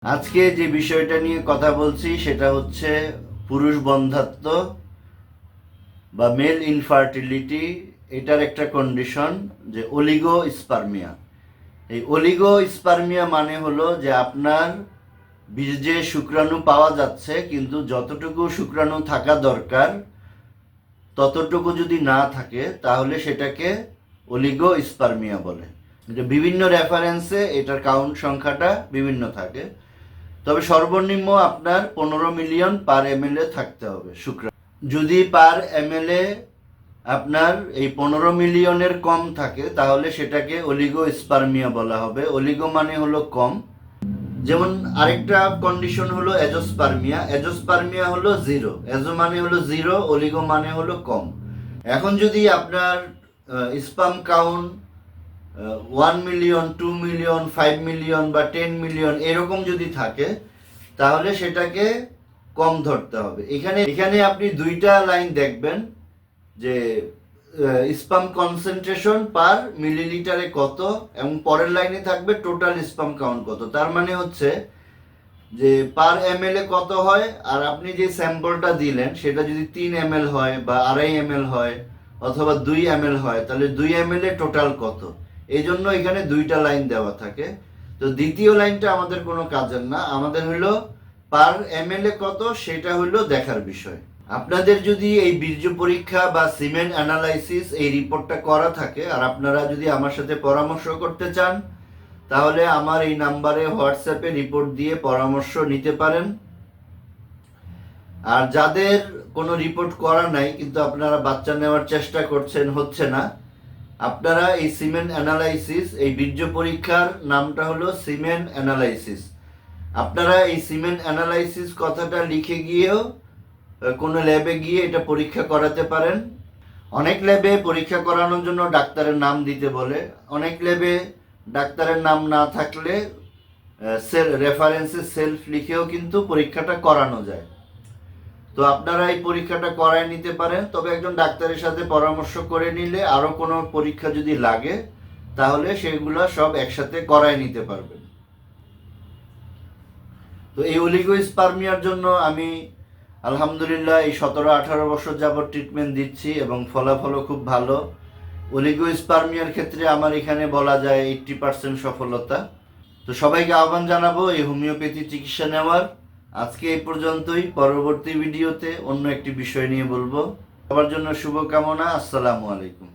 আজকে যে বিষয়টা নিয়ে কথা বলছি সেটা হচ্ছে পুরুষ বন্ধ্যাত্ব বা মেল ইনফার্টিলিটি। এটার একটা কন্ডিশন যে অলিগো স্পার্মিয়া। এই অলিগো স্পার্মিয়া মানে হলো যে আপনার বীর্যে শুক্রাণু পাওয়া যাচ্ছে, কিন্তু যতটুকু শুক্রাণু থাকা দরকার ততটুকু যদি না থাকে তাহলে সেটাকে অলিগো স্পার্মিয়া বলে। বিভিন্ন রেফারেন্সে এটার কাউন্ট সংখ্যাটা বিভিন্ন থাকে, তবে সর্বনিম্ন আপনার 15 মিলিয়ন পার এমএলএ থাকতে হবে শুক্রাণু। যদি পার এমএলএ আপনার এই 15 মিলিয়নের কম থাকে তাহলে সেটাকে অলিগো স্পার্মিয়া বলা হবে। অলিগো মানে হলো কম। যেমন আরেকটা কন্ডিশন হলো এজোস্পার্মিয়া। এজোস্পার্মিয়া হলো জিরো। এজো মানে হলো জিরো, অলিগো মানে হলো কম। এখন যদি আপনার spam count 1 million, 2 million, 5 million বা 10 মিলিয়ন এরকম যদি থাকে তাহলে সেটাকে কম ধরতে হবে। এখানে আপনি দুইটা লাইন দেখবেন যে স্পাম কনসেন্ট্রেশন পার মিলিলিটারে কত, এবং পরের লাইনে থাকবে টোটাল স্পাম কাউন্ট কত। তার মানে হচ্ছে যে পার এমএলএ কত হয়, আর আপনি যে স্যাম্পলটা দিলেন সেটা যদি 3 এমএল হয় বা 2.5 এমএল হয় অথবা 2 এমএল হয় তাহলে 2 এমএল এ টোটাল কত। এই জন্য এখানে দুইটা লাইন দেওয়া থাকে। তো দ্বিতীয় লাইনটা আমাদের কোনো কাজের না, আমাদের হলো পার এমএলএ কত সেটা হলো দেখার বিষয়। আপনাদের যদি এই বীর্য পরীক্ষা বা সিমেন অ্যানালাইসিস এই রিপোর্টটা করা থাকে আর আপনারা যদি আমার সাথে পরামর্শ করতে চান তাহলে আমার এই নাম্বারে হোয়াটসঅ্যাপে রিপোর্ট দিয়ে পরামর্শ নিতে পারেন। আর যাদের কোনো রিপোর্ট করা নাই কিন্তু আপনারা বাচ্চা নেওয়ার চেষ্টা করছেন, হচ্ছে না, আপনারা এই সিমেন অ্যানালাইসিস, এই বীর্য পরীক্ষার নামটা হলো সিমেন অ্যানালাইসিস। আপনারা এই সিমেন অ্যানালাইসিস কথাটা লিখে গিয়েও কোনো ল্যাবে গিয়ে এটা পরীক্ষা করাতে পারেন। অনেক ল্যাবে পরীক্ষা করানোর জন্য ডাক্তারের নাম দিতে বলে, অনেক ল্যাবে ডাক্তারের নাম না থাকলে রেফারেন্সে সেলফ লিখেও কিন্তু পরীক্ষাটা করানো যায়। তো আপনারা এই পরীক্ষাটা করায় নিতে পারেন, তবে একজন ডাক্তারের সাথে পরামর্শ করে নিলে আরও কোনো পরীক্ষা যদি লাগে তাহলে সেগুলো সব একসাথে করায় নিতে পারবেন। তো এই অলিগোস্পার্মিয়ার জন্য আমি আলহামদুলিল্লাহ এই 17-18 বছর যাবত ট্রিটমেন্ট দিচ্ছি এবং ফলাফলও খুব ভালো। অলিগোস্পার্মিয়ার ক্ষেত্রে আমার এখানে বলা যায় 80% সফলতা। তো সবাইকে আহ্বান জানাবো এই হোমিওপ্যাথি চিকিৎসা নেওয়ার। আজকে এই পর্যন্তই, পরবর্তী ভিডিওতে অন্য একটি বিষয় নিয়ে বলবো। সবার জন্য শুভকামনা। আসসালামু আলাইকুম।